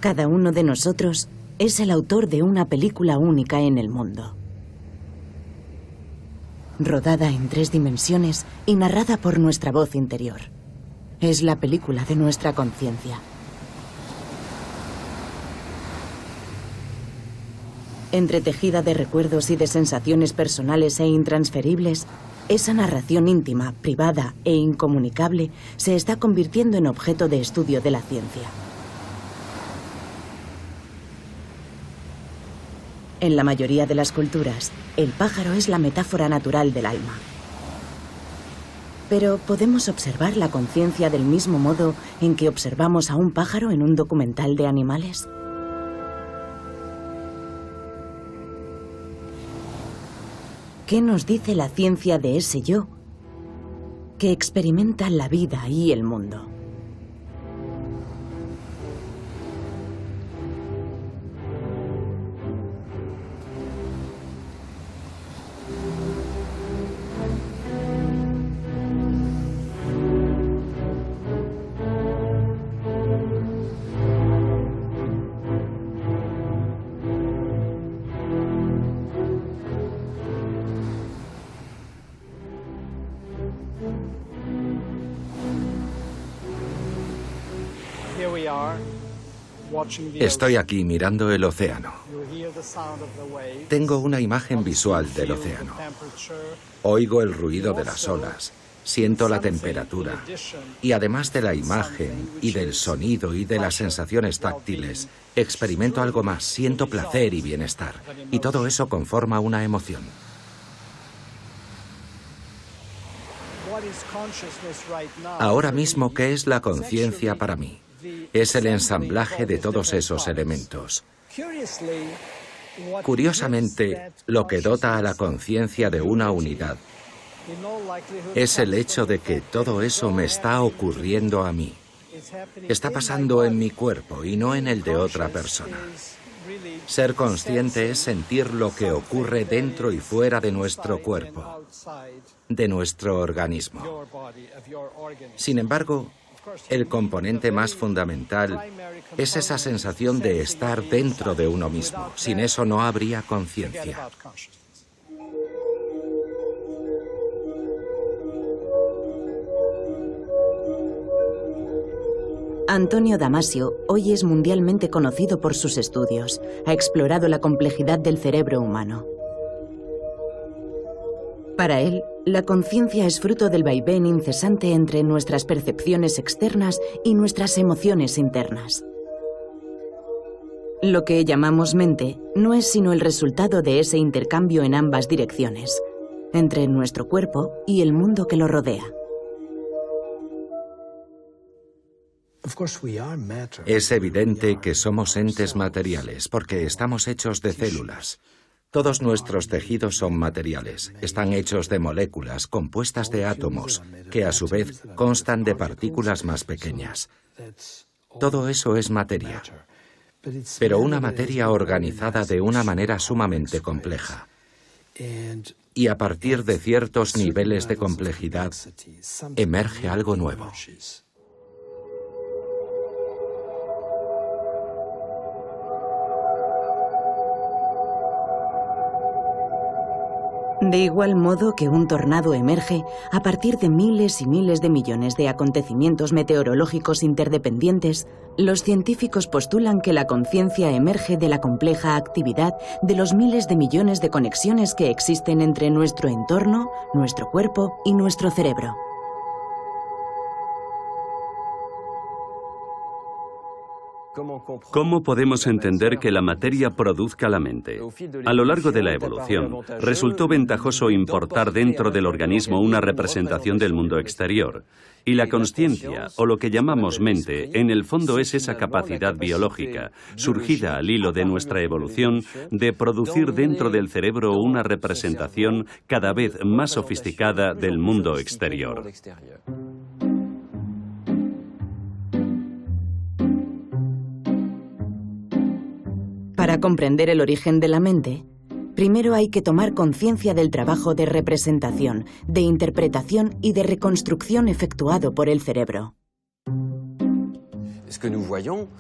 Cada uno de nosotros es el autor de una película única en el mundo. Rodada en 3 dimensiones y narrada por nuestra voz interior. Es la película de nuestra conciencia. Entretejida de recuerdos y de sensaciones personales e intransferibles, esa narración íntima, privada e incomunicable se está convirtiendo en objeto de estudio de la ciencia. En la mayoría de las culturas, el pájaro es la metáfora natural del alma. Pero ¿podemos observar la conciencia del mismo modo en que observamos a un pájaro en un documental de animales? ¿Qué nos dice la ciencia de ese yo que experimenta la vida y el mundo? Estoy aquí mirando el océano. Tengo una imagen visual del océano. Oigo el ruido de las olas, siento la temperatura. Y además de la imagen y del sonido y de las sensaciones táctiles, experimento algo más, siento placer y bienestar. Y todo eso conforma una emoción. Ahora mismo, ¿qué es la conciencia para mí? Es el ensamblaje de todos esos elementos. Curiosamente, lo que dota a la conciencia de una unidad es el hecho de que todo eso me está ocurriendo a mí. Está pasando en mi cuerpo y no en el de otra persona. Ser consciente es sentir lo que ocurre dentro y fuera de nuestro cuerpo, de nuestro organismo. Sin embargo, el componente más fundamental es esa sensación de estar dentro de uno mismo. Sin eso no habría conciencia. Antonio Damasio hoy es mundialmente conocido por sus estudios. Ha explorado la complejidad del cerebro humano. Para él, la conciencia es fruto del vaivén incesante entre nuestras percepciones externas y nuestras emociones internas. Lo que llamamos mente no es sino el resultado de ese intercambio en ambas direcciones, entre nuestro cuerpo y el mundo que lo rodea. Es evidente que somos entes materiales porque estamos hechos de células. Todos nuestros tejidos son materiales, están hechos de moléculas compuestas de átomos, que a su vez constan de partículas más pequeñas. Todo eso es materia, pero una materia organizada de una manera sumamente compleja. Y a partir de ciertos niveles de complejidad, emerge algo nuevo. De igual modo que un tornado emerge a partir de miles y miles de millones de acontecimientos meteorológicos interdependientes, los científicos postulan que la conciencia emerge de la compleja actividad de los miles de millones de conexiones que existen entre nuestro entorno, nuestro cuerpo y nuestro cerebro. ¿Cómo podemos entender que la materia produzca la mente? A lo largo de la evolución, resultó ventajoso importar dentro del organismo una representación del mundo exterior. Y la consciencia, o lo que llamamos mente, en el fondo es esa capacidad biológica, surgida al hilo de nuestra evolución, de producir dentro del cerebro una representación cada vez más sofisticada del mundo exterior. Para comprender el origen de la mente, primero hay que tomar conciencia del trabajo de representación, de interpretación y de reconstrucción efectuado por el cerebro.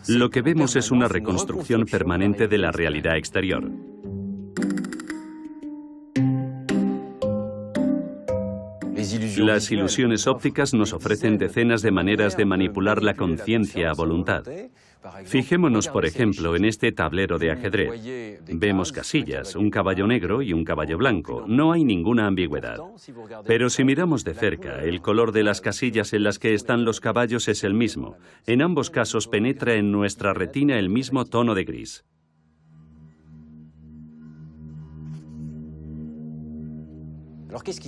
Lo que vemos es una reconstrucción permanente de la realidad exterior. Las ilusiones ópticas nos ofrecen decenas de maneras de manipular la conciencia a voluntad. Fijémonos, por ejemplo, en este tablero de ajedrez. Vemos casillas, un caballo negro y un caballo blanco. No hay ninguna ambigüedad. Pero si miramos de cerca, el color de las casillas en las que están los caballos es el mismo. En ambos casos penetra en nuestra retina el mismo tono de gris.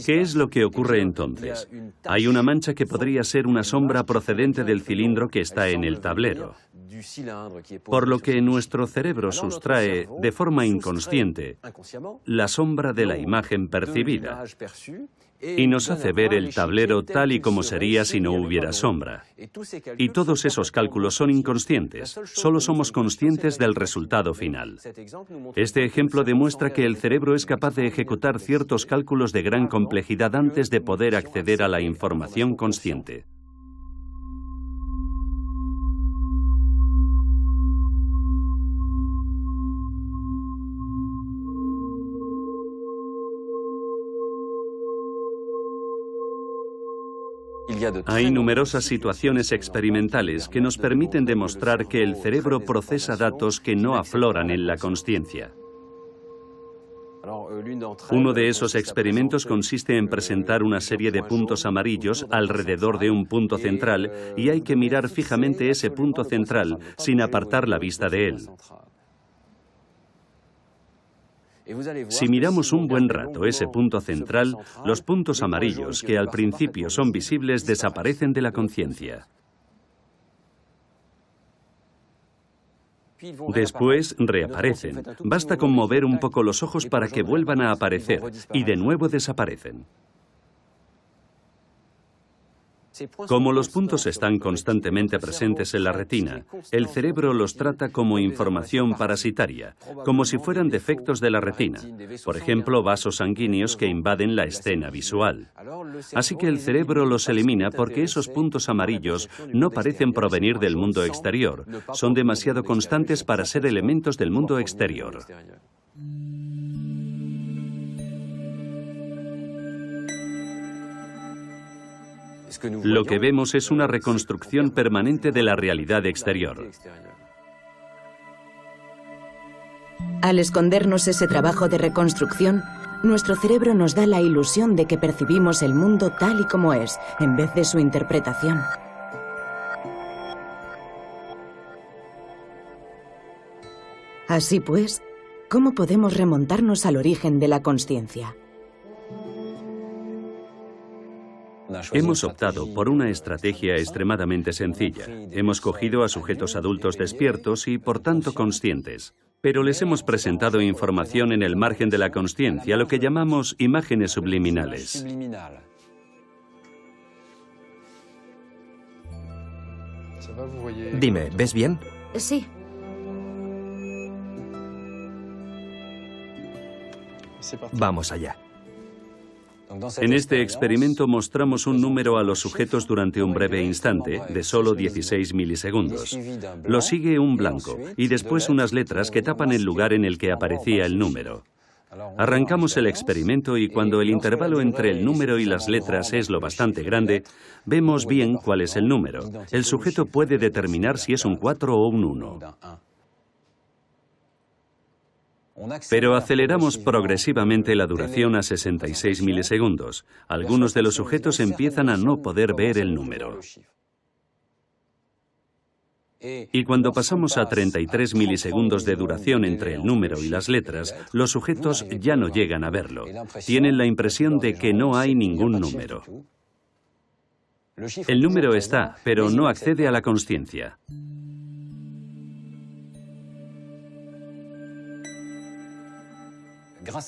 ¿Qué es lo que ocurre entonces? Hay una mancha que podría ser una sombra procedente del cilindro que está en el tablero, por lo que nuestro cerebro sustrae, de forma inconsciente, la sombra de la imagen percibida y nos hace ver el tablero tal y como sería si no hubiera sombra. Y todos esos cálculos son inconscientes, solo somos conscientes del resultado final. Este ejemplo demuestra que el cerebro es capaz de ejecutar ciertos cálculos de gran complejidad antes de poder acceder a la información consciente. Hay numerosas situaciones experimentales que nos permiten demostrar que el cerebro procesa datos que no afloran en la consciencia. Uno de esos experimentos consiste en presentar una serie de puntos amarillos alrededor de un punto central y hay que mirar fijamente ese punto central sin apartar la vista de él. Si miramos un buen rato ese punto central, los puntos amarillos que al principio son visibles desaparecen de la conciencia. Después reaparecen. Basta con mover un poco los ojos para que vuelvan a aparecer y de nuevo desaparecen. Como los puntos están constantemente presentes en la retina, el cerebro los trata como información parasitaria, como si fueran defectos de la retina, por ejemplo, vasos sanguíneos que invaden la escena visual. Así que el cerebro los elimina porque esos puntos amarillos no parecen provenir del mundo exterior, son demasiado constantes para ser elementos del mundo exterior. Lo que vemos es una reconstrucción permanente de la realidad exterior. Al escondernos ese trabajo de reconstrucción, nuestro cerebro nos da la ilusión de que percibimos el mundo tal y como es, en vez de su interpretación. Así pues, ¿cómo podemos remontarnos al origen de la consciencia? Hemos optado por una estrategia extremadamente sencilla. Hemos cogido a sujetos adultos despiertos y, por tanto, conscientes. Pero les hemos presentado información en el margen de la consciencia, lo que llamamos imágenes subliminales. Dime, ¿ves bien? Sí. Vamos allá. En este experimento mostramos un número a los sujetos durante un breve instante, de solo 16 milisegundos. Lo sigue un blanco y después unas letras que tapan el lugar en el que aparecía el número. Arrancamos el experimento y cuando el intervalo entre el número y las letras es lo bastante grande, vemos bien cuál es el número. El sujeto puede determinar si es un 4 o un 1. Pero aceleramos progresivamente la duración a 66 milisegundos. Algunos de los sujetos empiezan a no poder ver el número. Y cuando pasamos a 33 milisegundos de duración entre el número y las letras, los sujetos ya no llegan a verlo. Tienen la impresión de que no hay ningún número. El número está, pero no accede a la consciencia.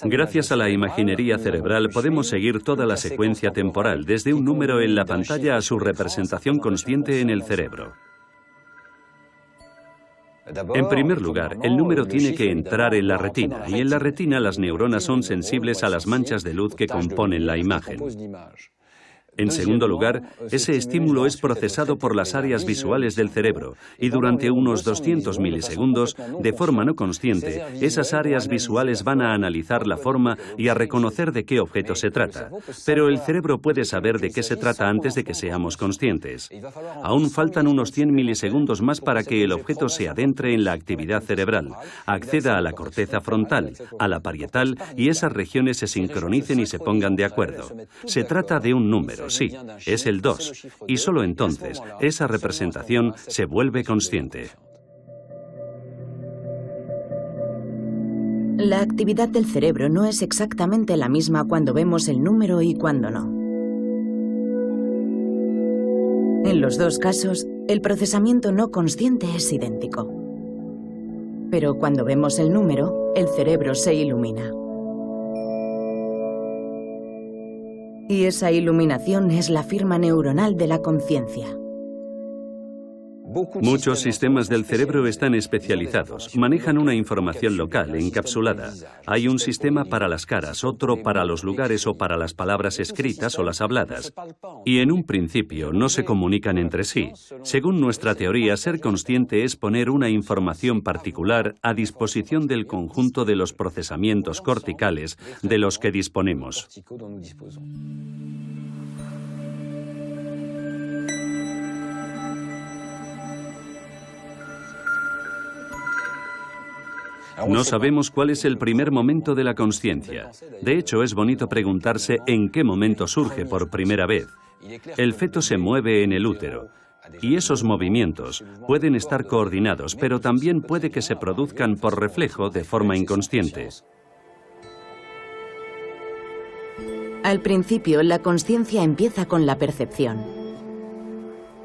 Gracias a la imaginería cerebral podemos seguir toda la secuencia temporal, desde un número en la pantalla a su representación consciente en el cerebro. En primer lugar, el número tiene que entrar en la retina, y en la retina las neuronas son sensibles a las manchas de luz que componen la imagen. En segundo lugar, ese estímulo es procesado por las áreas visuales del cerebro y durante unos 200 milisegundos, de forma no consciente, esas áreas visuales van a analizar la forma y a reconocer de qué objeto se trata. Pero el cerebro puede saber de qué se trata antes de que seamos conscientes. Aún faltan unos 100 milisegundos más para que el objeto se adentre en la actividad cerebral, acceda a la corteza frontal, a la parietal y esas regiones se sincronicen y se pongan de acuerdo. Se trata de un número. Sí, es el 2, y solo entonces esa representación se vuelve consciente. La actividad del cerebro no es exactamente la misma cuando vemos el número y cuando no. En los dos casos, el procesamiento no consciente es idéntico. Pero cuando vemos el número, el cerebro se ilumina. Y esa iluminación es la firma neuronal de la conciencia. Muchos sistemas del cerebro están especializados, manejan una información local, encapsulada. Hay un sistema para las caras, otro para los lugares o para las palabras escritas o las habladas. Y en un principio no se comunican entre sí. Según nuestra teoría, ser consciente es poner una información particular a disposición del conjunto de los procesamientos corticales de los que disponemos. No sabemos cuál es el primer momento de la consciencia. De hecho, es bonito preguntarse en qué momento surge por primera vez. El feto se mueve en el útero. Y esos movimientos pueden estar coordinados, pero también puede que se produzcan por reflejo de forma inconsciente. Al principio, la consciencia empieza con la percepción.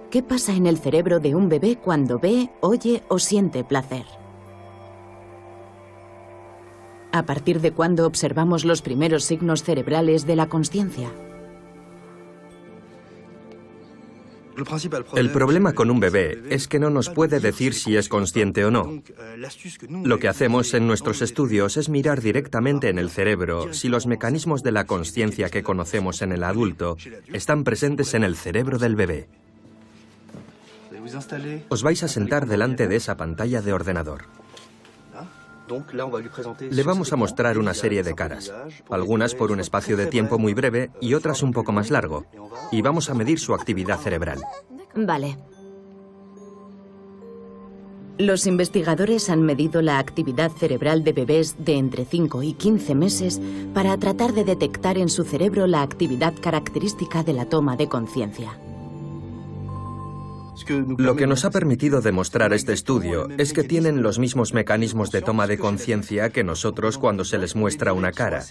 ¿Qué pasa en el cerebro de un bebé cuando ve, oye o siente placer? ¿A partir de cuándo observamos los primeros signos cerebrales de la consciencia? El problema con un bebé es que no nos puede decir si es consciente o no. Lo que hacemos en nuestros estudios es mirar directamente en el cerebro si los mecanismos de la consciencia que conocemos en el adulto están presentes en el cerebro del bebé. Os vais a sentar delante de esa pantalla de ordenador. Le vamos a mostrar una serie de caras, algunas por un espacio de tiempo muy breve y otras un poco más largo, y vamos a medir su actividad cerebral. Vale. Los investigadores han medido la actividad cerebral de bebés de entre 5 y 15 meses para tratar de detectar en su cerebro la actividad característica de la toma de conciencia. Lo que nos ha permitido demostrar este estudio es que tienen los mismos mecanismos de toma de conciencia que nosotros cuando se les muestra una cara.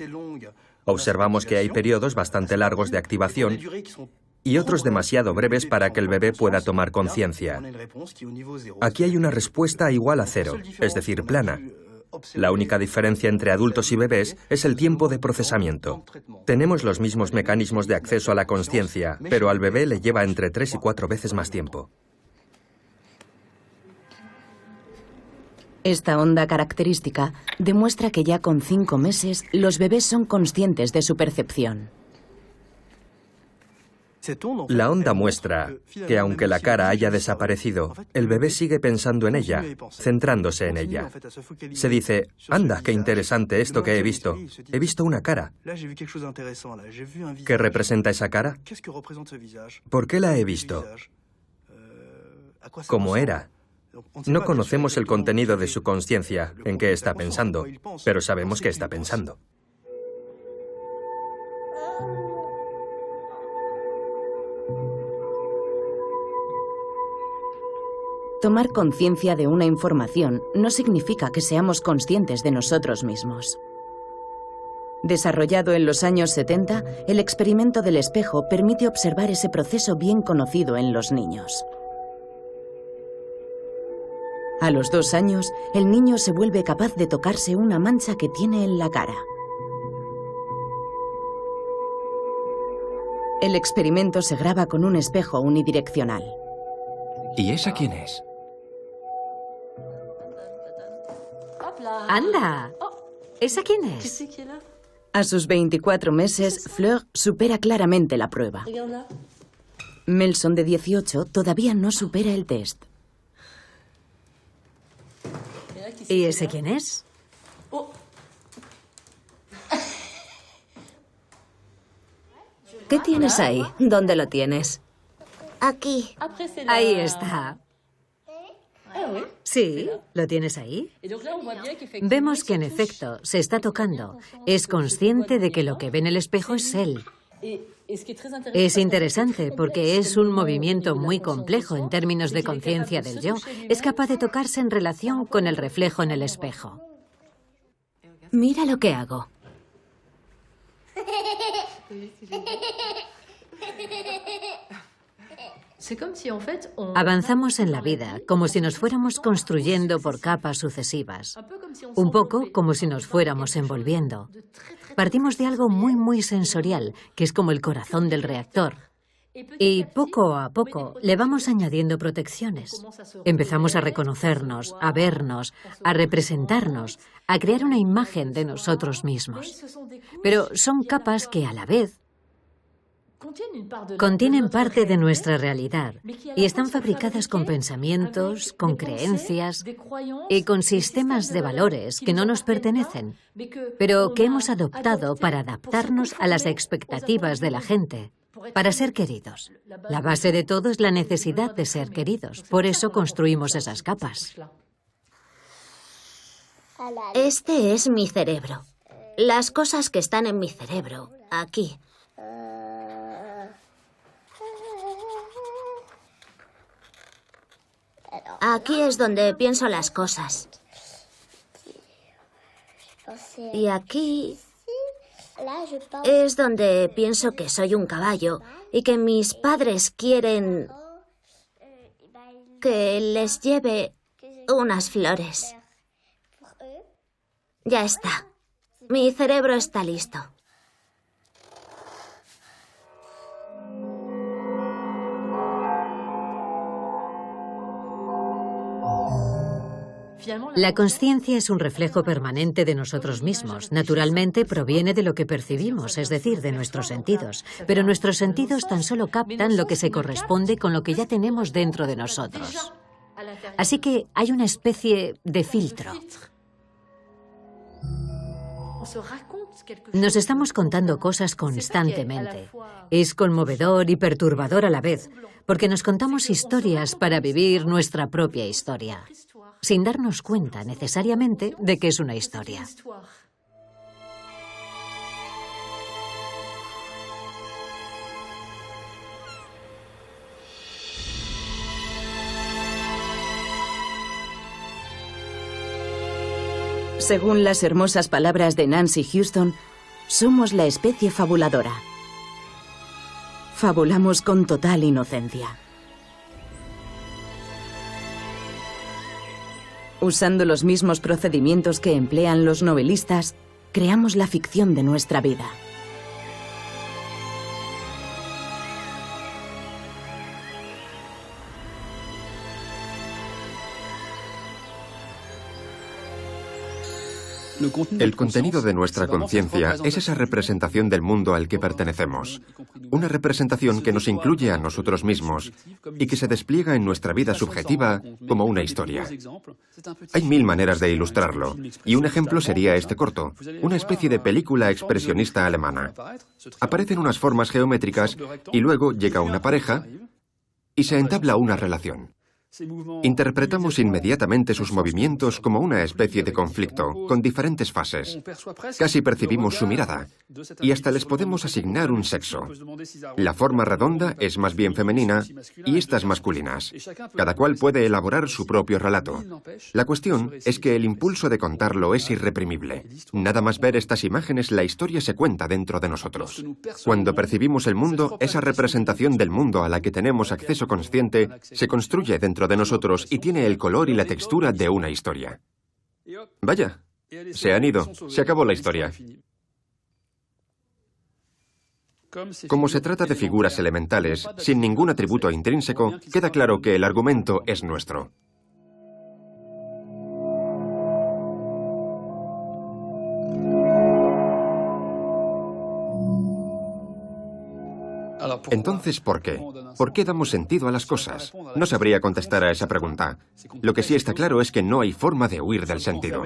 Observamos que hay periodos bastante largos de activación y otros demasiado breves para que el bebé pueda tomar conciencia. Aquí hay una respuesta igual a 0, es decir, plana. La única diferencia entre adultos y bebés es el tiempo de procesamiento. Tenemos los mismos mecanismos de acceso a la consciencia, pero al bebé le lleva entre 3 y 4 veces más tiempo. Esta onda característica demuestra que ya con 5 meses los bebés son conscientes de su percepción. La onda muestra que aunque la cara haya desaparecido, el bebé sigue pensando en ella, centrándose en ella. Se dice, anda, qué interesante esto que he visto. He visto una cara. ¿Qué representa esa cara? ¿Por qué la he visto? ¿Cómo era? No conocemos el contenido de su consciencia, en qué está pensando, pero sabemos que está pensando. Tomar conciencia de una información no significa que seamos conscientes de nosotros mismos. Desarrollado en los años 70, el experimento del espejo permite observar ese proceso bien conocido en los niños. A los 2 años, el niño se vuelve capaz de tocarse una mancha que tiene en la cara. El experimento se graba con un espejo unidireccional. ¿Y esa quién es? ¡Anda! ¿Esa quién es? A sus 24 meses, Fleur supera claramente la prueba. Melson, de 18, todavía no supera el test. ¿Y ese quién es? ¿Qué tienes ahí? ¿Dónde lo tienes? Aquí. Ahí está. Sí, ¿lo tienes ahí? Vemos que en efecto se está tocando. Es consciente de que lo que ve en el espejo es él. Es interesante porque es un movimiento muy complejo en términos de conciencia del yo. Es capaz de tocarse en relación con el reflejo en el espejo. Mira lo que hago. Avanzamos en la vida como si nos fuéramos construyendo por capas sucesivas. Un poco como si nos fuéramos envolviendo. Partimos de algo muy sensorial, que es como el corazón del reactor. Y poco a poco le vamos añadiendo protecciones. Empezamos a reconocernos, a vernos, a representarnos, a crear una imagen de nosotros mismos. Pero son capas que a la vez contienen parte de nuestra realidad y están fabricadas con pensamientos, con creencias y con sistemas de valores que no nos pertenecen, pero que hemos adoptado para adaptarnos a las expectativas de la gente, para ser queridos. La base de todo es la necesidad de ser queridos, por eso construimos esas capas. Este es mi cerebro. Las cosas que están en mi cerebro, aquí. Aquí es donde pienso las cosas. Y aquí es donde pienso que soy un caballo y que mis padres quieren que les lleve unas flores. Ya está. Mi cerebro está listo. La consciencia es un reflejo permanente de nosotros mismos. Naturalmente proviene de lo que percibimos, es decir, de nuestros sentidos. Pero nuestros sentidos tan solo captan lo que se corresponde con lo que ya tenemos dentro de nosotros. Así que hay una especie de filtro. Nos estamos contando cosas constantemente. Es conmovedor y perturbador a la vez, porque nos contamos historias para vivir nuestra propia historia, sin darnos cuenta necesariamente de que es una historia. Según las hermosas palabras de Nancy Houston, somos la especie fabuladora. Fabulamos con total inocencia. Usando los mismos procedimientos que emplean los novelistas, creamos la ficción de nuestra vida. El contenido de nuestra conciencia es esa representación del mundo al que pertenecemos. Una representación que nos incluye a nosotros mismos y que se despliega en nuestra vida subjetiva como una historia. Hay mil maneras de ilustrarlo, y un ejemplo sería este corto, una especie de película expresionista alemana. Aparecen unas formas geométricas y luego llega una pareja y se entabla una relación. Interpretamos inmediatamente sus movimientos como una especie de conflicto, con diferentes fases. Casi percibimos su mirada, y hasta les podemos asignar un sexo. La forma redonda es más bien femenina, y estas masculinas. Cada cual puede elaborar su propio relato. La cuestión es que el impulso de contarlo es irreprimible. Nada más ver estas imágenes, la historia se cuenta dentro de nosotros. Cuando percibimos el mundo, esa representación del mundo a la que tenemos acceso consciente se construye dentro de nosotros y tiene el color y la textura de una historia. Vaya, se han ido, se acabó la historia. Como se trata de figuras elementales, sin ningún atributo intrínseco, queda claro que el argumento es nuestro. Entonces, ¿por qué? ¿Por qué damos sentido a las cosas? No sabría contestar a esa pregunta. Lo que sí está claro es que no hay forma de huir del sentido.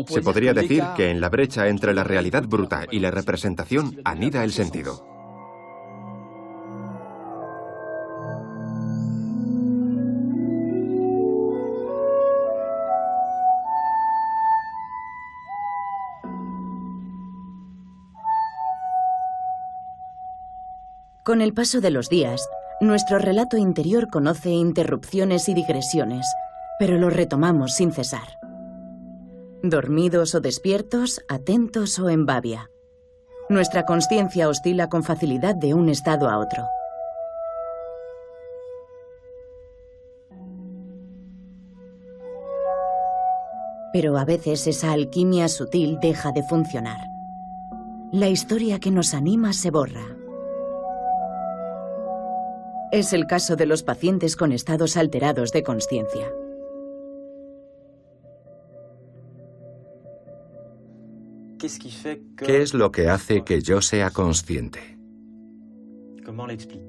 Se podría decir que en la brecha entre la realidad bruta y la representación anida el sentido. Con el paso de los días, nuestro relato interior conoce interrupciones y digresiones, pero lo retomamos sin cesar. Dormidos o despiertos, atentos o en babia. Nuestra consciencia oscila con facilidad de un estado a otro. Pero a veces esa alquimia sutil deja de funcionar. La historia que nos anima se borra. Es el caso de los pacientes con estados alterados de consciencia. ¿Qué es lo que hace que yo sea consciente?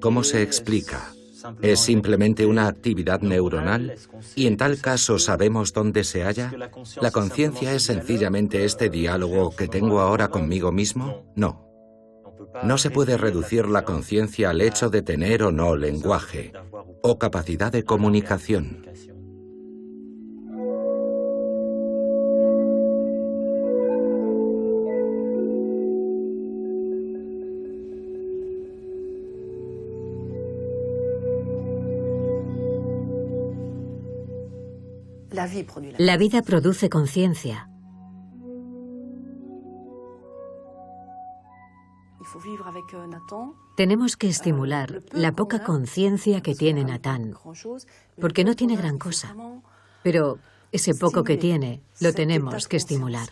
¿Cómo se explica? ¿Es simplemente una actividad neuronal? ¿Y en tal caso sabemos dónde se halla? ¿La conciencia es sencillamente este diálogo que tengo ahora conmigo mismo? No. No se puede reducir la conciencia al hecho de tener o no lenguaje o capacidad de comunicación. La vida produce conciencia. Tenemos que estimular la poca conciencia que tiene Nathan, porque no tiene gran cosa. Pero ese poco que tiene, lo tenemos que estimular.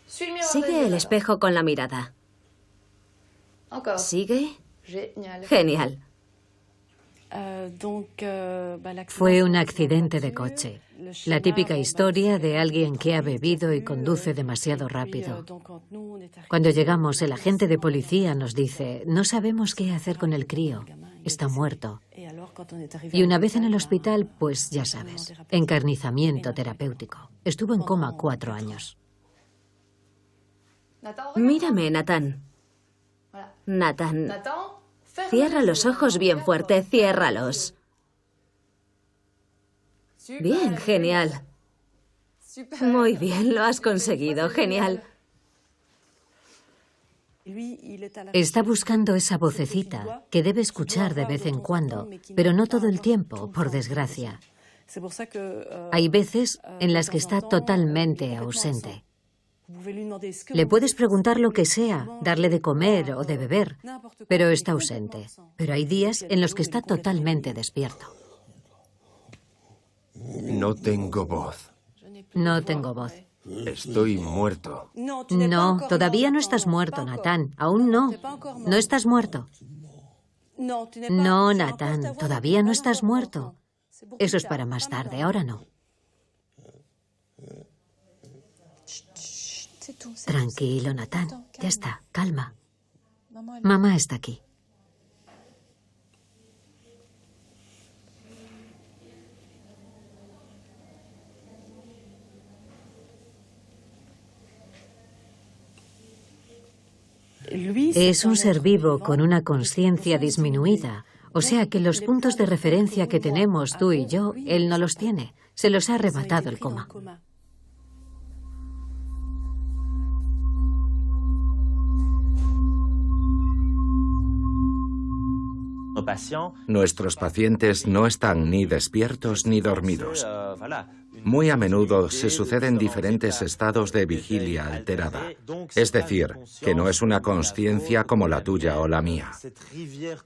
Sigue el espejo con la mirada. ¿Sigue? Genial. Fue un accidente de coche. La típica historia de alguien que ha bebido y conduce demasiado rápido. Cuando llegamos, el agente de policía nos dice: no sabemos qué hacer con el crío, está muerto. Y una vez en el hospital, pues ya sabes, encarnizamiento terapéutico. Estuvo en coma 4 años. Mírame, Nathan. Nathan, cierra los ojos bien fuerte, ciérralos. Bien, genial. Muy bien, lo has conseguido, genial. Está buscando esa vocecita que debe escuchar de vez en cuando, pero no todo el tiempo, por desgracia. Hay veces en las que está totalmente ausente. Le puedes preguntar lo que sea, darle de comer o de beber, pero está ausente. Pero hay días en los que está totalmente despierto. No tengo voz. No tengo voz. Estoy muerto. No, todavía no estás muerto, Nathan. Aún no. No estás muerto. No, Nathan, todavía no estás muerto. Eso es para más tarde, ahora no. Tranquilo, Nathan. Ya está, calma. Mamá está aquí. Es un ser vivo con una conciencia disminuida, o sea que los puntos de referencia que tenemos tú y yo, él no los tiene. Se los ha arrebatado el coma. Nuestros pacientes no están ni despiertos ni dormidos. Muy a menudo se suceden diferentes estados de vigilia alterada. Es decir, que no es una consciencia como la tuya o la mía.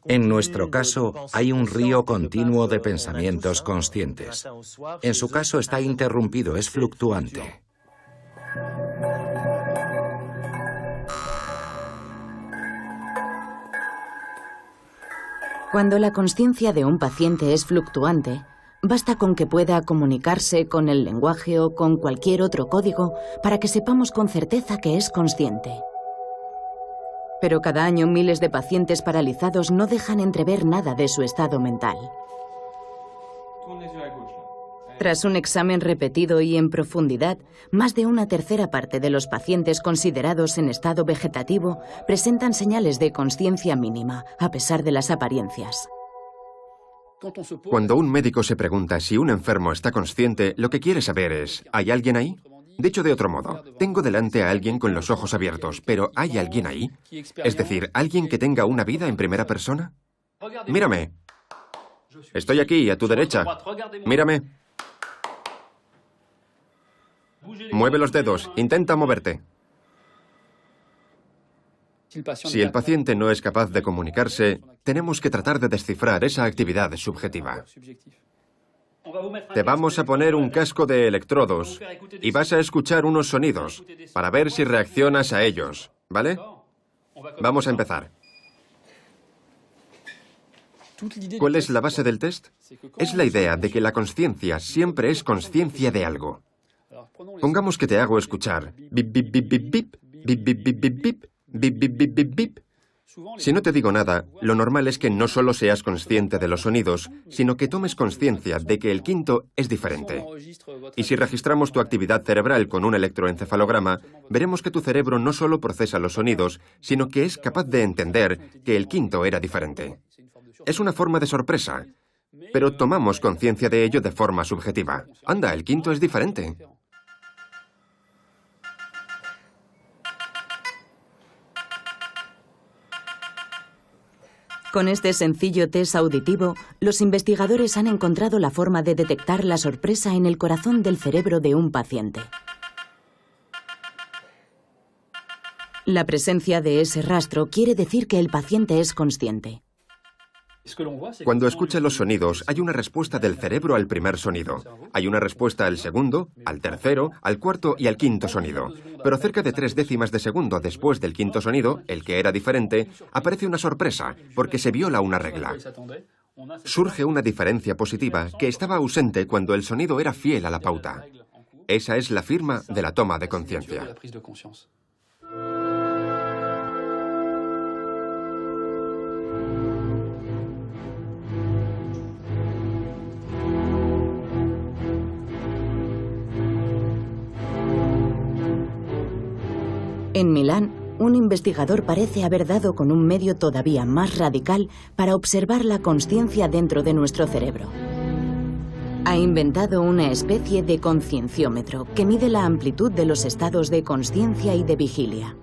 En nuestro caso, hay un río continuo de pensamientos conscientes. En su caso está interrumpido, es fluctuante. Cuando la consciencia de un paciente es fluctuante, Basta con que pueda comunicarse con el lenguaje o con cualquier otro código para que sepamos con certeza que es consciente. Pero cada año miles de pacientes paralizados no dejan entrever nada de su estado mental. Tras un examen repetido y en profundidad, más de una tercera parte de los pacientes considerados en estado vegetativo presentan señales de consciencia mínima, a pesar de las apariencias. Cuando un médico se pregunta si un enfermo está consciente, lo que quiere saber es, ¿hay alguien ahí? Dicho de otro modo, tengo delante a alguien con los ojos abiertos, pero ¿hay alguien ahí? Es decir, ¿alguien que tenga una vida en primera persona? Mírame. Estoy aquí, a tu derecha. Mírame. Mueve los dedos, intenta moverte. Si el paciente no es capaz de comunicarse, tenemos que tratar de descifrar esa actividad subjetiva. Te vamos a poner un casco de electrodos y vas a escuchar unos sonidos para ver si reaccionas a ellos, ¿vale? Vamos a empezar. ¿Cuál es la base del test? Es la idea de que la consciencia siempre es consciencia de algo. Pongamos que te hago escuchar bip, bip, bip, bip, bip, bip, bip, bip, bip, bip, bip, bip, bip, bip, bip. Si no te digo nada, lo normal es que no solo seas consciente de los sonidos, sino que tomes conciencia de que el quinto es diferente. Y si registramos tu actividad cerebral con un electroencefalograma, veremos que tu cerebro no solo procesa los sonidos, sino que es capaz de entender que el quinto era diferente. Es una forma de sorpresa, pero tomamos conciencia de ello de forma subjetiva. Anda, el quinto es diferente. Con este sencillo test auditivo, los investigadores han encontrado la forma de detectar la sorpresa en el corazón del cerebro de un paciente. La presencia de ese rastro quiere decir que el paciente es consciente. Cuando escucha los sonidos, hay una respuesta del cerebro al primer sonido. Hay una respuesta al segundo, al tercero, al cuarto y al quinto sonido. Pero cerca de 3 décimas de segundo después del quinto sonido, el que era diferente, aparece una sorpresa, porque se viola una regla. Surge una diferencia positiva que estaba ausente cuando el sonido era fiel a la pauta. Esa es la firma de la toma de conciencia. En Milán, un investigador parece haber dado con un medio todavía más radical para observar la consciencia dentro de nuestro cerebro. Ha inventado una especie de concienciómetro que mide la amplitud de los estados de consciencia y de vigilia.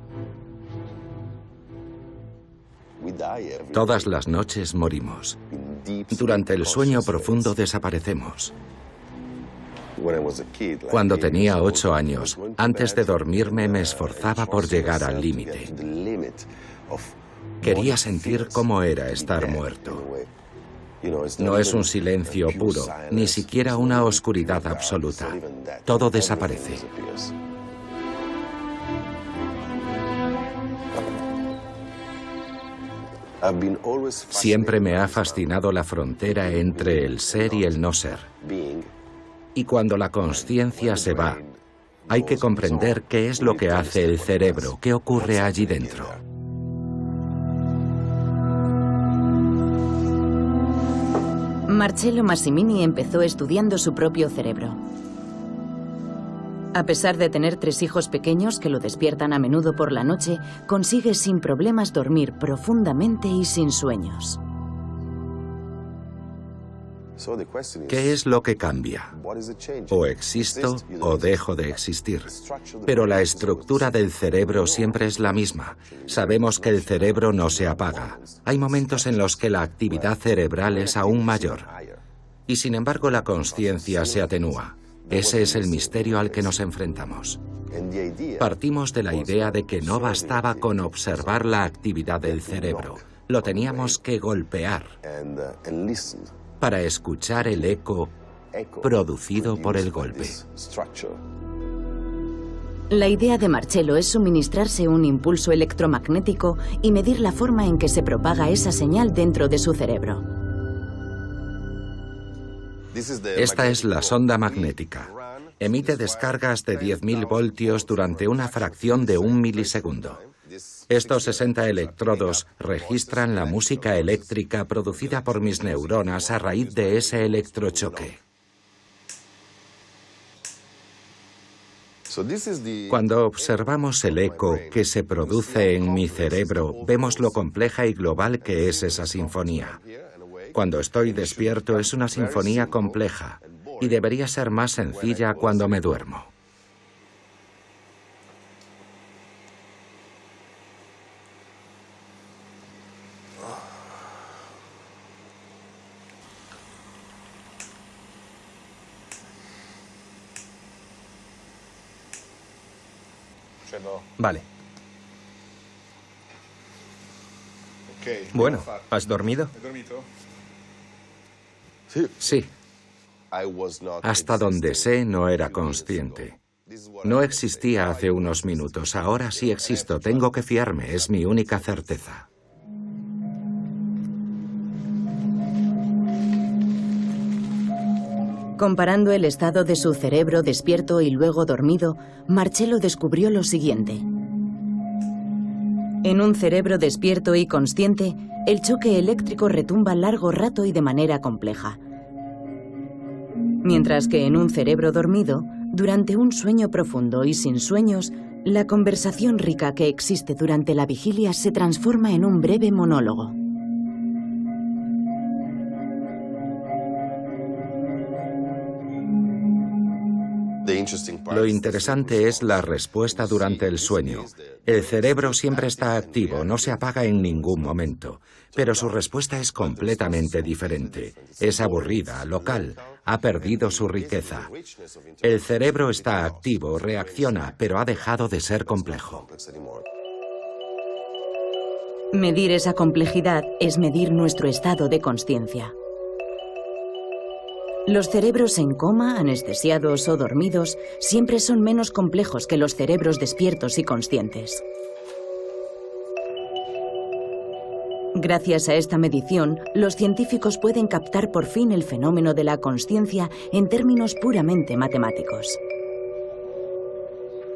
Todas las noches morimos. Durante el sueño profundo desaparecemos. Cuando tenía 8 años, antes de dormirme me esforzaba por llegar al límite. Quería sentir cómo era estar muerto. No es un silencio puro, ni siquiera una oscuridad absoluta. Todo desaparece. Siempre me ha fascinado la frontera entre el ser y el no ser. Y cuando la consciencia se va, hay que comprender qué es lo que hace el cerebro, qué ocurre allí dentro. Marcello Massimini empezó estudiando su propio cerebro. A pesar de tener 3 hijos pequeños que lo despiertan a menudo por la noche, consigue sin problemas dormir profundamente y sin sueños. ¿Qué es lo que cambia? O existo o dejo de existir. Pero la estructura del cerebro siempre es la misma. Sabemos que el cerebro no se apaga. Hay momentos en los que la actividad cerebral es aún mayor. Y sin embargo la consciencia se atenúa. Ese es el misterio al que nos enfrentamos. Partimos de la idea de que no bastaba con observar la actividad del cerebro. Lo teníamos que golpear para escuchar el eco producido por el golpe. La idea de Marcello es suministrarse un impulso electromagnético y medir la forma en que se propaga esa señal dentro de su cerebro. Esta es la sonda magnética. Emite descargas de 10.000 voltios durante una fracción de un milisegundo. Estos 60 electrodos registran la música eléctrica producida por mis neuronas a raíz de ese electrochoque. Cuando observamos el eco que se produce en mi cerebro, vemos lo compleja y global que es esa sinfonía. Cuando estoy despierto es una sinfonía compleja y debería ser más sencilla cuando me duermo. Vale. Bueno, ¿has dormido? Sí. Hasta donde sé, no era consciente. No existía hace unos minutos. Ahora sí existo. Tengo que fiarme. Es mi única certeza. Comparando el estado de su cerebro despierto y luego dormido, Marcello descubrió lo siguiente. En un cerebro despierto y consciente, el choque eléctrico retumba largo rato y de manera compleja. Mientras que en un cerebro dormido, durante un sueño profundo y sin sueños, la conversación rica que existe durante la vigilia se transforma en un breve monólogo. Lo interesante es la respuesta durante el sueño. El cerebro siempre está activo, no se apaga en ningún momento, pero su respuesta es completamente diferente. Es aburrida, local, ha perdido su riqueza. El cerebro está activo, reacciona, pero ha dejado de ser complejo. Medir esa complejidad es medir nuestro estado de consciencia. Los cerebros en coma, anestesiados o dormidos siempre son menos complejos que los cerebros despiertos y conscientes. Gracias a esta medición, los científicos pueden captar por fin el fenómeno de la consciencia en términos puramente matemáticos.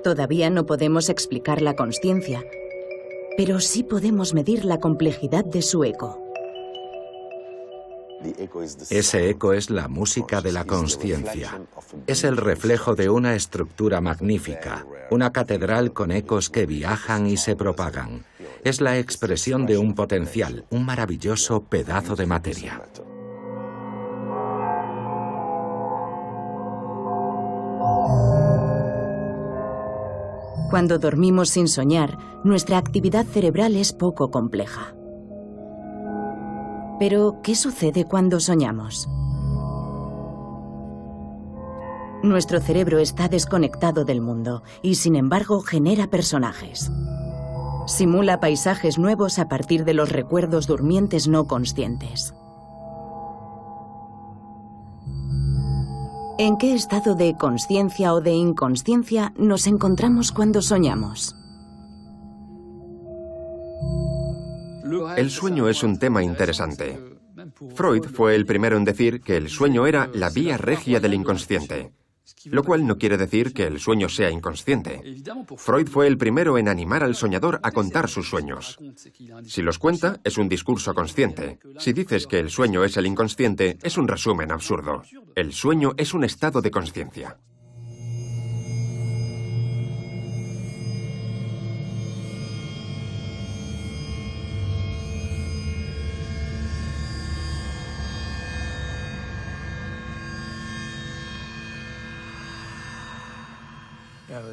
Todavía no podemos explicar la consciencia, pero sí podemos medir la complejidad de su eco. Ese eco es la música de la consciencia. Es el reflejo de una estructura magnífica, una catedral con ecos que viajan y se propagan. Es la expresión de un potencial, un maravilloso pedazo de materia. Cuando dormimos sin soñar, nuestra actividad cerebral es poco compleja. Pero, ¿qué sucede cuando soñamos? Nuestro cerebro está desconectado del mundo y, sin embargo, genera personajes. Simula paisajes nuevos a partir de los recuerdos durmientes no conscientes. ¿En qué estado de consciencia o de inconsciencia nos encontramos cuando soñamos? El sueño es un tema interesante. Freud fue el primero en decir que el sueño era la vía regia del inconsciente, lo cual no quiere decir que el sueño sea inconsciente. Freud fue el primero en animar al soñador a contar sus sueños. Si los cuenta, es un discurso consciente. Si dices que el sueño es el inconsciente, es un resumen absurdo. El sueño es un estado de consciencia.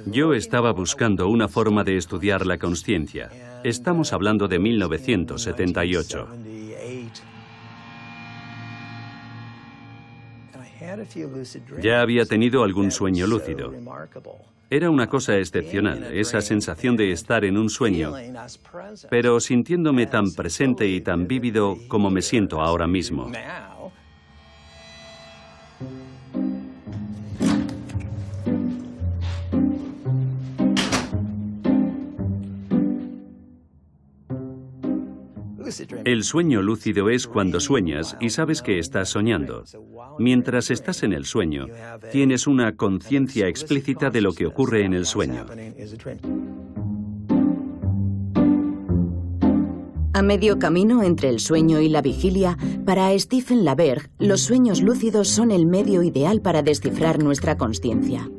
Yo estaba buscando una forma de estudiar la consciencia. Estamos hablando de 1978. Ya había tenido algún sueño lúcido. Era una cosa excepcional, esa sensación de estar en un sueño, pero sintiéndome tan presente y tan vívido como me siento ahora mismo. El sueño lúcido es cuando sueñas y sabes que estás soñando. Mientras estás en el sueño, tienes una conciencia explícita de lo que ocurre en el sueño. A medio camino entre el sueño y la vigilia, para Stephen LaBerge, los sueños lúcidos son el medio ideal para descifrar nuestra consciencia.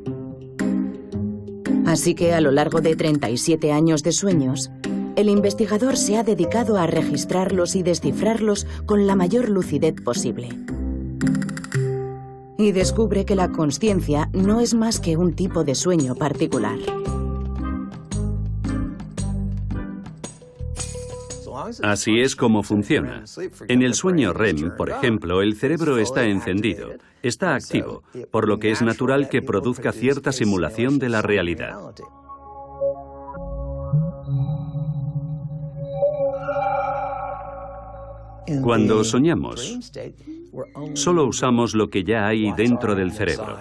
Así que a lo largo de 37 años de sueños, el investigador se ha dedicado a registrarlos y descifrarlos con la mayor lucidez posible. Y descubre que la consciencia no es más que un tipo de sueño particular. Así es como funciona. En el sueño REM, por ejemplo, el cerebro está encendido, está activo, por lo que es natural que produzca cierta simulación de la realidad. Cuando soñamos, solo usamos lo que ya hay dentro del cerebro.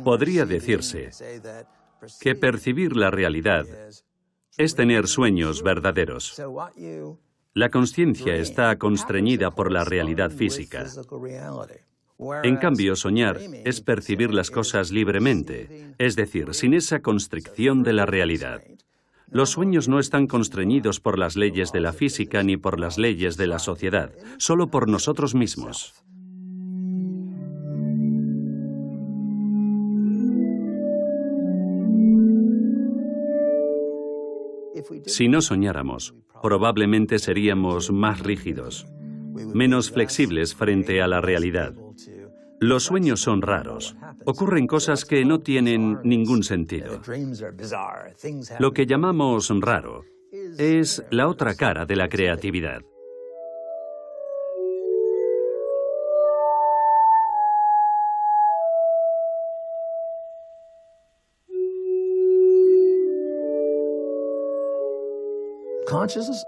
Podría decirse que percibir la realidad es tener sueños verdaderos. La consciencia está constreñida por la realidad física. En cambio, soñar es percibir las cosas libremente, es decir, sin esa constricción de la realidad. Los sueños no están constreñidos por las leyes de la física ni por las leyes de la sociedad, solo por nosotros mismos. Si no soñáramos, probablemente seríamos más rígidos, menos flexibles frente a la realidad. Los sueños son raros. Ocurren cosas que no tienen ningún sentido. Lo que llamamos raro es la otra cara de la creatividad.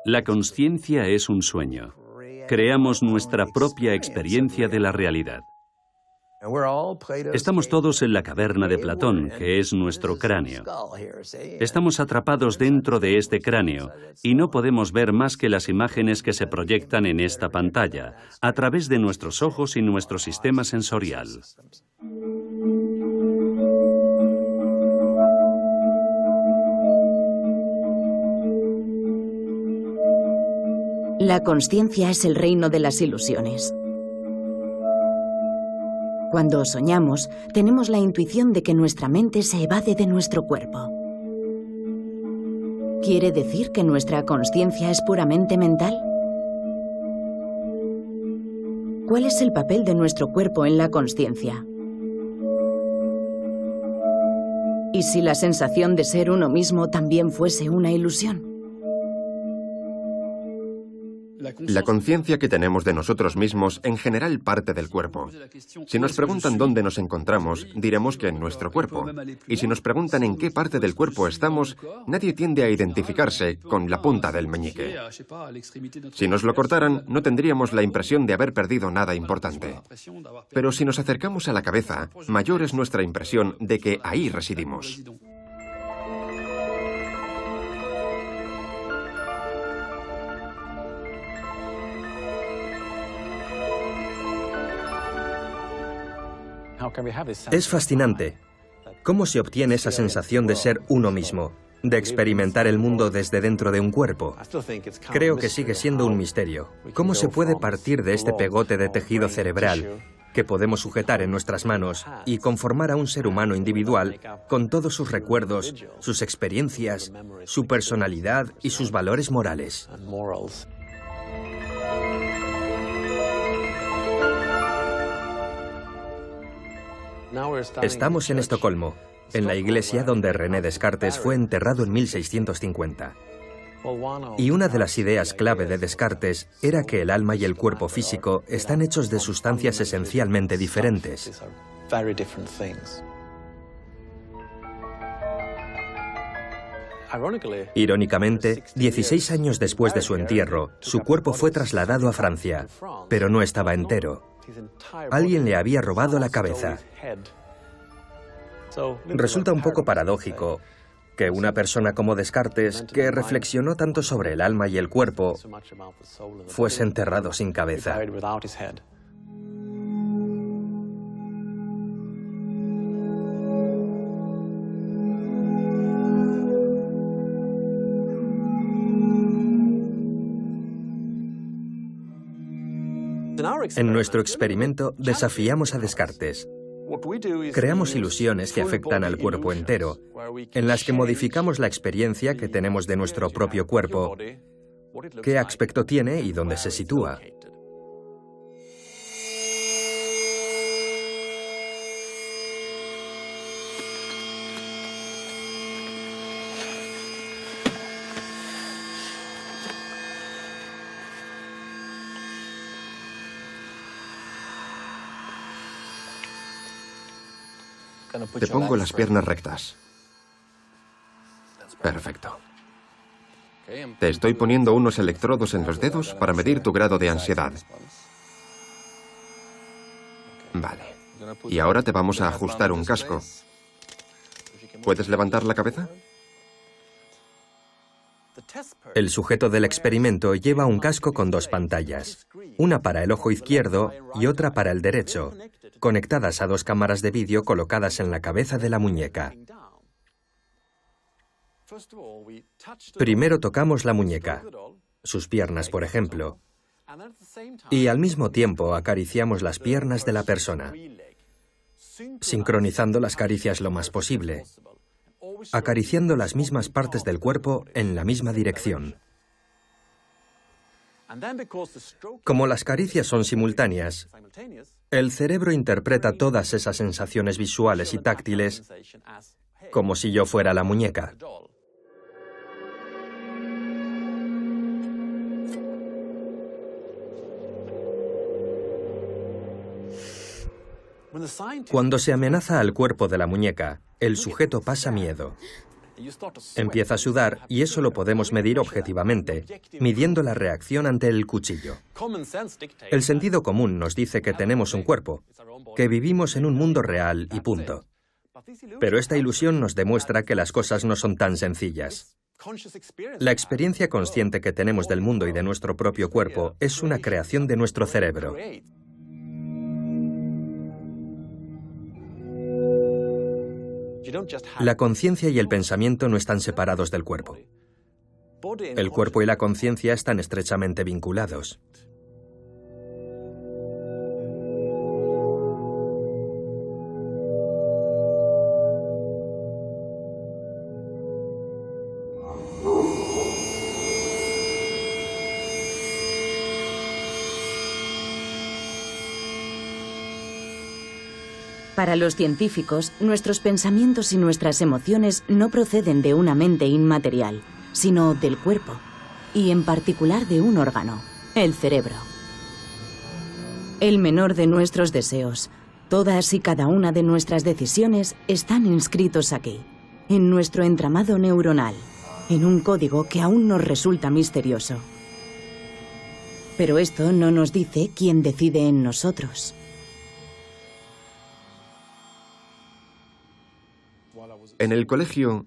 La consciencia es un sueño. Creamos nuestra propia experiencia de la realidad. Estamos todos en la caverna de Platón, que es nuestro cráneo. Estamos atrapados dentro de este cráneo y no podemos ver más que las imágenes que se proyectan en esta pantalla, a través de nuestros ojos y nuestro sistema sensorial. La consciencia es el reino de las ilusiones. Cuando soñamos, tenemos la intuición de que nuestra mente se evade de nuestro cuerpo. ¿Quiere decir que nuestra consciencia es puramente mental? ¿Cuál es el papel de nuestro cuerpo en la consciencia? ¿Y si la sensación de ser uno mismo también fuese una ilusión? La conciencia que tenemos de nosotros mismos en general parte del cuerpo. Si nos preguntan dónde nos encontramos, diremos que en nuestro cuerpo. Y si nos preguntan en qué parte del cuerpo estamos, nadie tiende a identificarse con la punta del meñique. Si nos lo cortaran, no tendríamos la impresión de haber perdido nada importante. Pero si nos acercamos a la cabeza, mayor es nuestra impresión de que ahí residimos. Es fascinante. ¿Cómo se obtiene esa sensación de ser uno mismo, de experimentar el mundo desde dentro de un cuerpo? Creo que sigue siendo un misterio. ¿Cómo se puede partir de este pegote de tejido cerebral que podemos sujetar en nuestras manos y conformar a un ser humano individual con todos sus recuerdos, sus experiencias, su personalidad y sus valores morales? Estamos en Estocolmo, en la iglesia donde René Descartes fue enterrado en 1650. Y una de las ideas clave de Descartes era que el alma y el cuerpo físico están hechos de sustancias esencialmente diferentes. Irónicamente, 16 años después de su entierro, su cuerpo fue trasladado a Francia, pero no estaba entero. Alguien le había robado la cabeza. Resulta un poco paradójico que una persona como Descartes, que reflexionó tanto sobre el alma y el cuerpo, fuese enterrado sin cabeza. En nuestro experimento desafiamos a Descartes. Creamos ilusiones que afectan al cuerpo entero, en las que modificamos la experiencia que tenemos de nuestro propio cuerpo, qué aspecto tiene y dónde se sitúa. Te pongo las piernas rectas. Perfecto. Te estoy poniendo unos electrodos en los dedos para medir tu grado de ansiedad. Vale. Y ahora te vamos a ajustar un casco. ¿Puedes levantar la cabeza? El sujeto del experimento lleva un casco con dos pantallas, una para el ojo izquierdo y otra para el derecho, conectadas a dos cámaras de vídeo colocadas en la cabeza de la muñeca. Primero tocamos la muñeca, sus piernas, por ejemplo, y al mismo tiempo acariciamos las piernas de la persona, sincronizando las caricias lo más posible, acariciando las mismas partes del cuerpo en la misma dirección. Como las caricias son simultáneas, el cerebro interpreta todas esas sensaciones visuales y táctiles como si yo fuera la muñeca. Cuando se amenaza al cuerpo de la muñeca, el sujeto pasa miedo. Empieza a sudar y eso lo podemos medir objetivamente, midiendo la reacción ante el cuchillo. El sentido común nos dice que tenemos un cuerpo, que vivimos en un mundo real y punto. Pero esta ilusión nos demuestra que las cosas no son tan sencillas. La experiencia consciente que tenemos del mundo y de nuestro propio cuerpo es una creación de nuestro cerebro. La conciencia y el pensamiento no están separados del cuerpo. El cuerpo y la conciencia están estrechamente vinculados. Para los científicos, nuestros pensamientos y nuestras emociones no proceden de una mente inmaterial, sino del cuerpo, y en particular de un órgano, el cerebro. El menor de nuestros deseos, todas y cada una de nuestras decisiones están inscritos aquí, en nuestro entramado neuronal, en un código que aún nos resulta misterioso. Pero esto no nos dice quién decide en nosotros. En el colegio,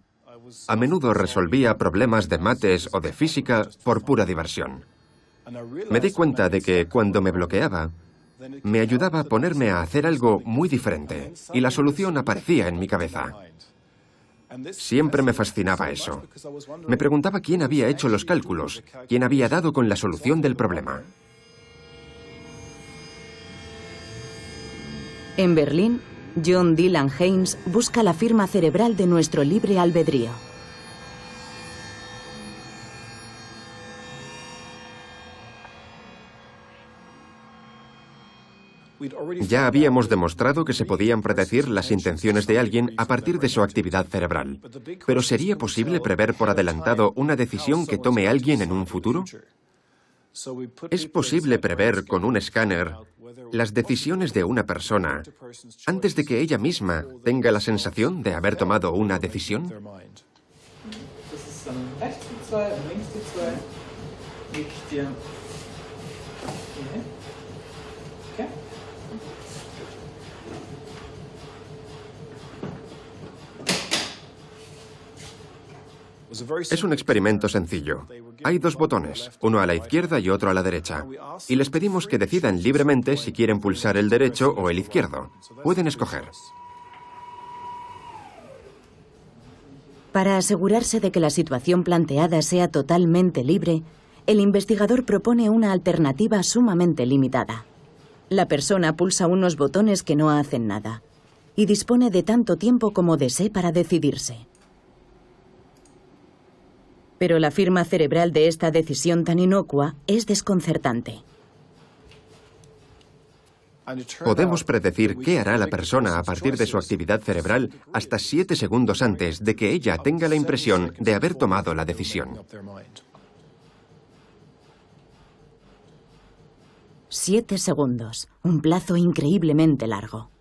a menudo resolvía problemas de mates o de física por pura diversión. Me di cuenta de que cuando me bloqueaba, me ayudaba a ponerme a hacer algo muy diferente y la solución aparecía en mi cabeza. Siempre me fascinaba eso. Me preguntaba quién había hecho los cálculos, quién había dado con la solución del problema. En Berlín, John Dylan Haynes busca la firma cerebral de nuestro libre albedrío. Ya habíamos demostrado que se podían predecir las intenciones de alguien a partir de su actividad cerebral. Pero ¿sería posible prever por adelantado una decisión que tome alguien en un futuro? ¿Es posible prever con un escáner las decisiones de una persona antes de que ella misma tenga la sensación de haber tomado una decisión? Es un experimento sencillo. Hay dos botones, uno a la izquierda y otro a la derecha, y les pedimos que decidan libremente si quieren pulsar el derecho o el izquierdo. Pueden escoger. Para asegurarse de que la situación planteada sea totalmente libre, el investigador propone una alternativa sumamente limitada. La persona pulsa unos botones que no hacen nada y dispone de tanto tiempo como desee para decidirse. Pero la firma cerebral de esta decisión tan inocua es desconcertante. Podemos predecir qué hará la persona a partir de su actividad cerebral hasta 7 segundos antes de que ella tenga la impresión de haber tomado la decisión. 7 segundos, un plazo increíblemente largo.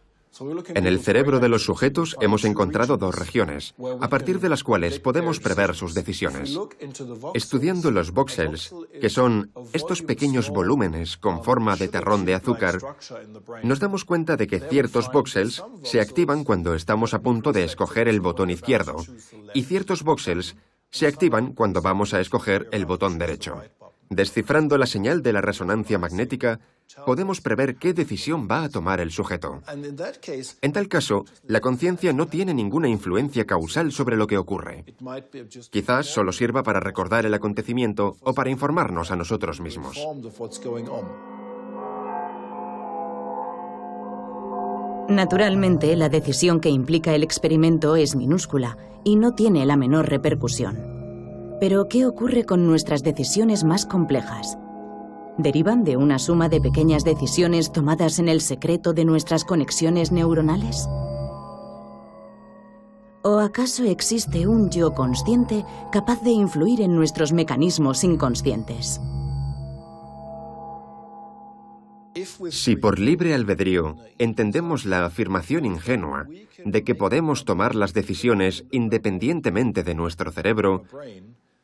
En el cerebro de los sujetos hemos encontrado dos regiones, a partir de las cuales podemos prever sus decisiones. Estudiando los voxels, que son estos pequeños volúmenes con forma de terrón de azúcar, nos damos cuenta de que ciertos voxels se activan cuando estamos a punto de escoger el botón izquierdo, y ciertos voxels se activan cuando vamos a escoger el botón derecho. Descifrando la señal de la resonancia magnética, podemos prever qué decisión va a tomar el sujeto. En tal caso, la conciencia no tiene ninguna influencia causal sobre lo que ocurre. Quizás solo sirva para recordar el acontecimiento o para informarnos a nosotros mismos. Naturalmente, la decisión que implica el experimento es minúscula y no tiene la menor repercusión. Pero, ¿qué ocurre con nuestras decisiones más complejas? ¿Derivan de una suma de pequeñas decisiones tomadas en el secreto de nuestras conexiones neuronales? ¿O acaso existe un yo consciente capaz de influir en nuestros mecanismos inconscientes? Si por libre albedrío entendemos la afirmación ingenua de que podemos tomar las decisiones independientemente de nuestro cerebro,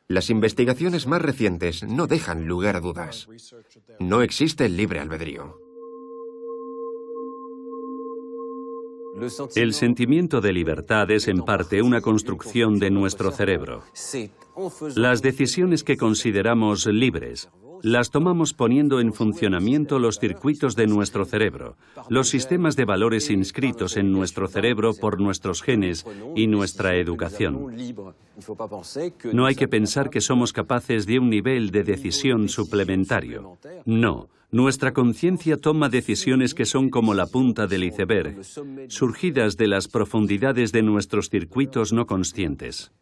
las investigaciones más recientes no dejan lugar a dudas. No existe el libre albedrío. El sentimiento de libertad es en parte una construcción de nuestro cerebro. Las decisiones que consideramos libres las tomamos poniendo en funcionamiento los circuitos de nuestro cerebro, los sistemas de valores inscritos en nuestro cerebro por nuestros genes y nuestra educación. No hay que pensar que somos capaces de un nivel de decisión suplementario. No, nuestra conciencia toma decisiones que son como la punta del iceberg, surgidas de las profundidades de nuestros circuitos no conscientes.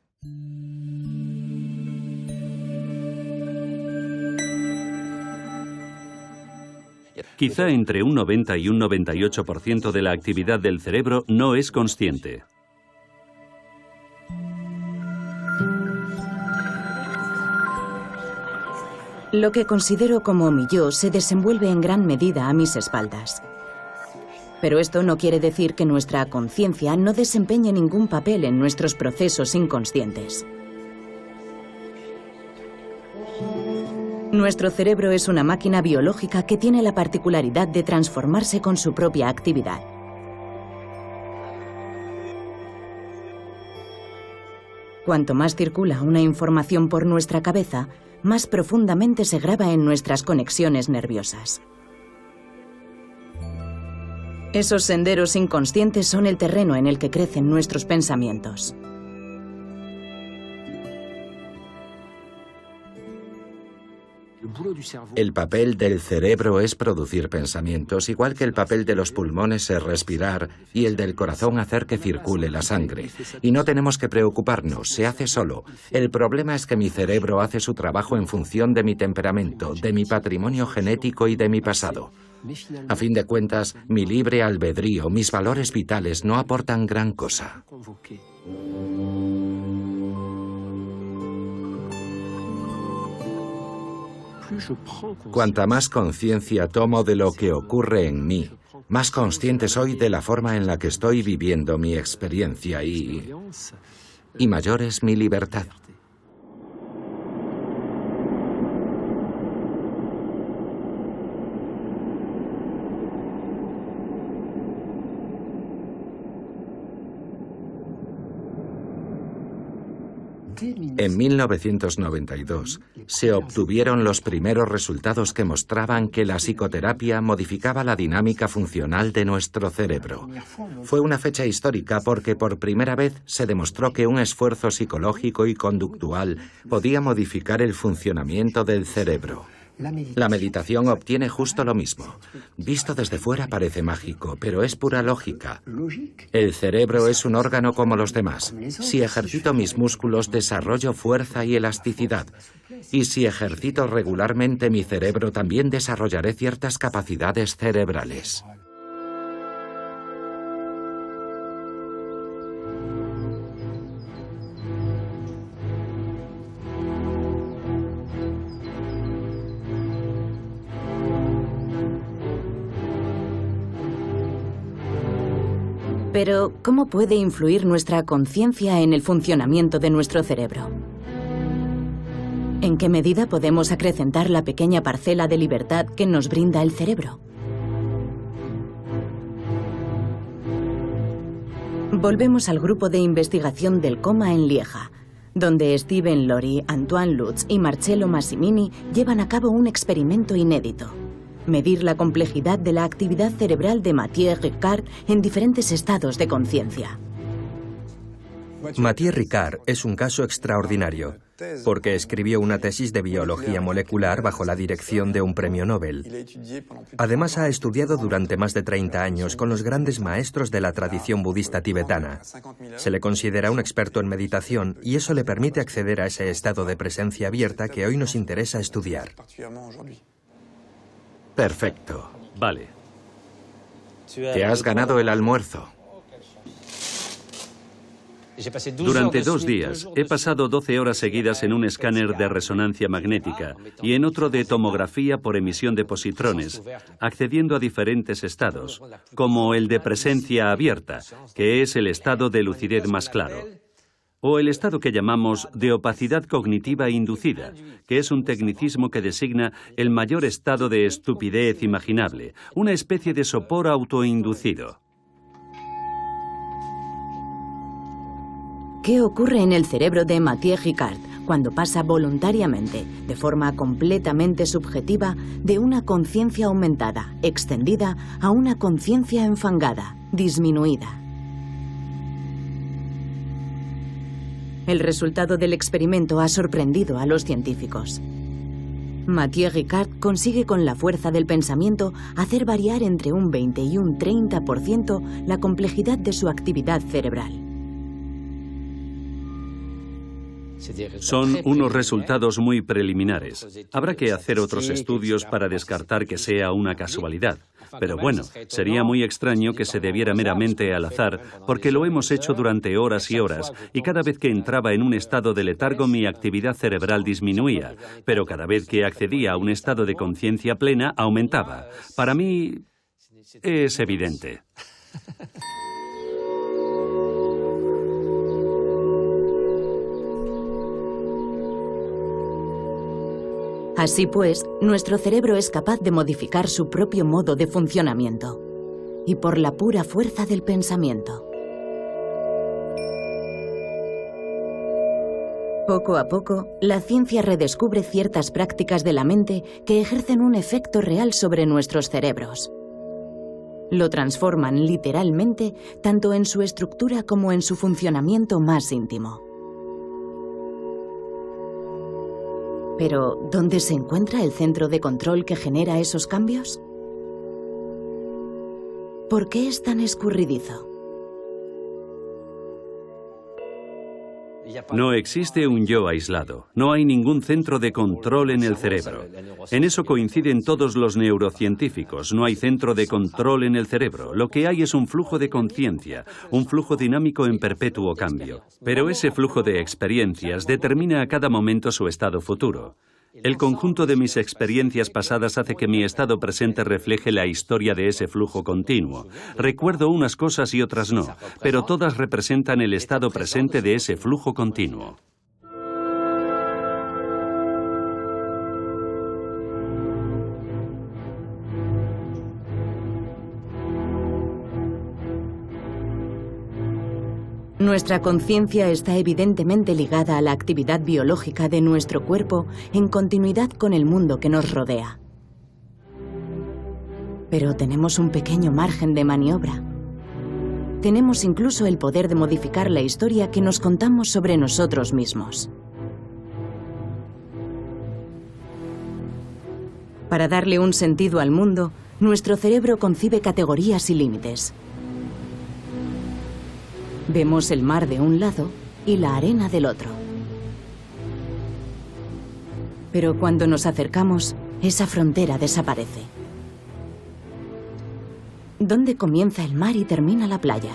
Quizá entre un 90 y un 98% de la actividad del cerebro no es consciente. Lo que considero como mi yo se desenvuelve en gran medida a mis espaldas. Pero esto no quiere decir que nuestra conciencia no desempeñe ningún papel en nuestros procesos inconscientes. Nuestro cerebro es una máquina biológica que tiene la particularidad de transformarse con su propia actividad. Cuanto más circula una información por nuestra cabeza, más profundamente se graba en nuestras conexiones nerviosas. Esos senderos inconscientes son el terreno en el que crecen nuestros pensamientos. El papel del cerebro es producir pensamientos, igual que el papel de los pulmones es respirar y el del corazón hacer que circule la sangre. Y no tenemos que preocuparnos, se hace solo. El problema es que mi cerebro hace su trabajo en función de mi temperamento, de mi patrimonio genético y de mi pasado. A fin de cuentas, mi libre albedrío, mis valores vitales no aportan gran cosa. Cuanta más conciencia tomo de lo que ocurre en mí, más consciente soy de la forma en la que estoy viviendo mi experiencia y mayor es mi libertad. En 1992 se obtuvieron los primeros resultados que mostraban que la psicoterapia modificaba la dinámica funcional de nuestro cerebro. Fue una fecha histórica porque por primera vez se demostró que un esfuerzo psicológico y conductual podía modificar el funcionamiento del cerebro. La meditación obtiene justo lo mismo. Visto desde fuera parece mágico, pero es pura lógica. El cerebro es un órgano como los demás. Si ejercito mis músculos, desarrollo fuerza y elasticidad. Y si ejercito regularmente mi cerebro, también desarrollaré ciertas capacidades cerebrales. Pero, ¿cómo puede influir nuestra conciencia en el funcionamiento de nuestro cerebro? ¿En qué medida podemos acrecentar la pequeña parcela de libertad que nos brinda el cerebro? Volvemos al grupo de investigación del coma en Lieja, donde Stephen Lori, Antoine Lutz y Marcello Massimini llevan a cabo un experimento inédito. Medir la complejidad de la actividad cerebral de Mathieu Ricard en diferentes estados de conciencia. Mathieu Ricard es un caso extraordinario, porque escribió una tesis de biología molecular bajo la dirección de un premio Nobel. Además, ha estudiado durante más de 30 años con los grandes maestros de la tradición budista tibetana. Se le considera un experto en meditación y eso le permite acceder a ese estado de presencia abierta que hoy nos interesa estudiar. Perfecto. Vale. Te has ganado el almuerzo. Durante 2 días he pasado 12 horas seguidas en un escáner de resonancia magnética y en otro de tomografía por emisión de positrones, accediendo a diferentes estados, como el de presencia abierta, que es el estado de lucidez más claro, o el estado que llamamos de opacidad cognitiva inducida, que es un tecnicismo que designa el mayor estado de estupidez imaginable, una especie de sopor autoinducido. ¿Qué ocurre en el cerebro de Mathieu Ricard cuando pasa voluntariamente, de forma completamente subjetiva, de una conciencia aumentada, extendida, a una conciencia enfangada, disminuida? El resultado del experimento ha sorprendido a los científicos. Mathieu Ricard consigue con la fuerza del pensamiento hacer variar entre un 20 y un 30% la complejidad de su actividad cerebral. Son unos resultados muy preliminares. Habrá que hacer otros estudios para descartar que sea una casualidad. Pero bueno, sería muy extraño que se debiera meramente al azar, porque lo hemos hecho durante horas y horas, y cada vez que entraba en un estado de letargo mi actividad cerebral disminuía, pero cada vez que accedía a un estado de conciencia plena aumentaba. Para mí es evidente. Así pues, nuestro cerebro es capaz de modificar su propio modo de funcionamiento, y por la pura fuerza del pensamiento. Poco a poco, la ciencia redescubre ciertas prácticas de la mente que ejercen un efecto real sobre nuestros cerebros. Lo transforman literalmente tanto en su estructura como en su funcionamiento más íntimo. Pero, ¿dónde se encuentra el centro de control que genera esos cambios? ¿Por qué es tan escurridizo? No existe un yo aislado, no hay ningún centro de control en el cerebro. En eso coinciden todos los neurocientíficos, no hay centro de control en el cerebro. Lo que hay es un flujo de conciencia, un flujo dinámico en perpetuo cambio. Pero ese flujo de experiencias determina a cada momento su estado futuro. El conjunto de mis experiencias pasadas hace que mi estado presente refleje la historia de ese flujo continuo. Recuerdo unas cosas y otras no, pero todas representan el estado presente de ese flujo continuo. Nuestra conciencia está evidentemente ligada a la actividad biológica de nuestro cuerpo en continuidad con el mundo que nos rodea. Pero tenemos un pequeño margen de maniobra. Tenemos incluso el poder de modificar la historia que nos contamos sobre nosotros mismos. Para darle un sentido al mundo, nuestro cerebro concibe categorías y límites. Vemos el mar de un lado y la arena del otro. Pero cuando nos acercamos, esa frontera desaparece. ¿Dónde comienza el mar y termina la playa?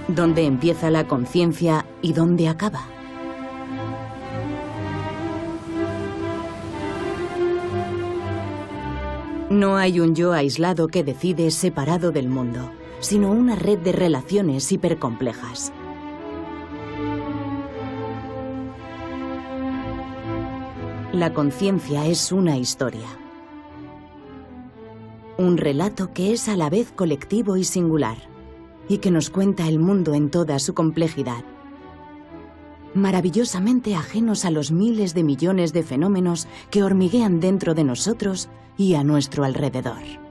¿Dónde empieza la conciencia y dónde acaba? No hay un yo aislado que decide separado del mundo, sino una red de relaciones hipercomplejas. La conciencia es una historia. Un relato que es a la vez colectivo y singular, y que nos cuenta el mundo en toda su complejidad. Maravillosamente ajenos a los miles de millones de fenómenos que hormiguean dentro de nosotros y a nuestro alrededor.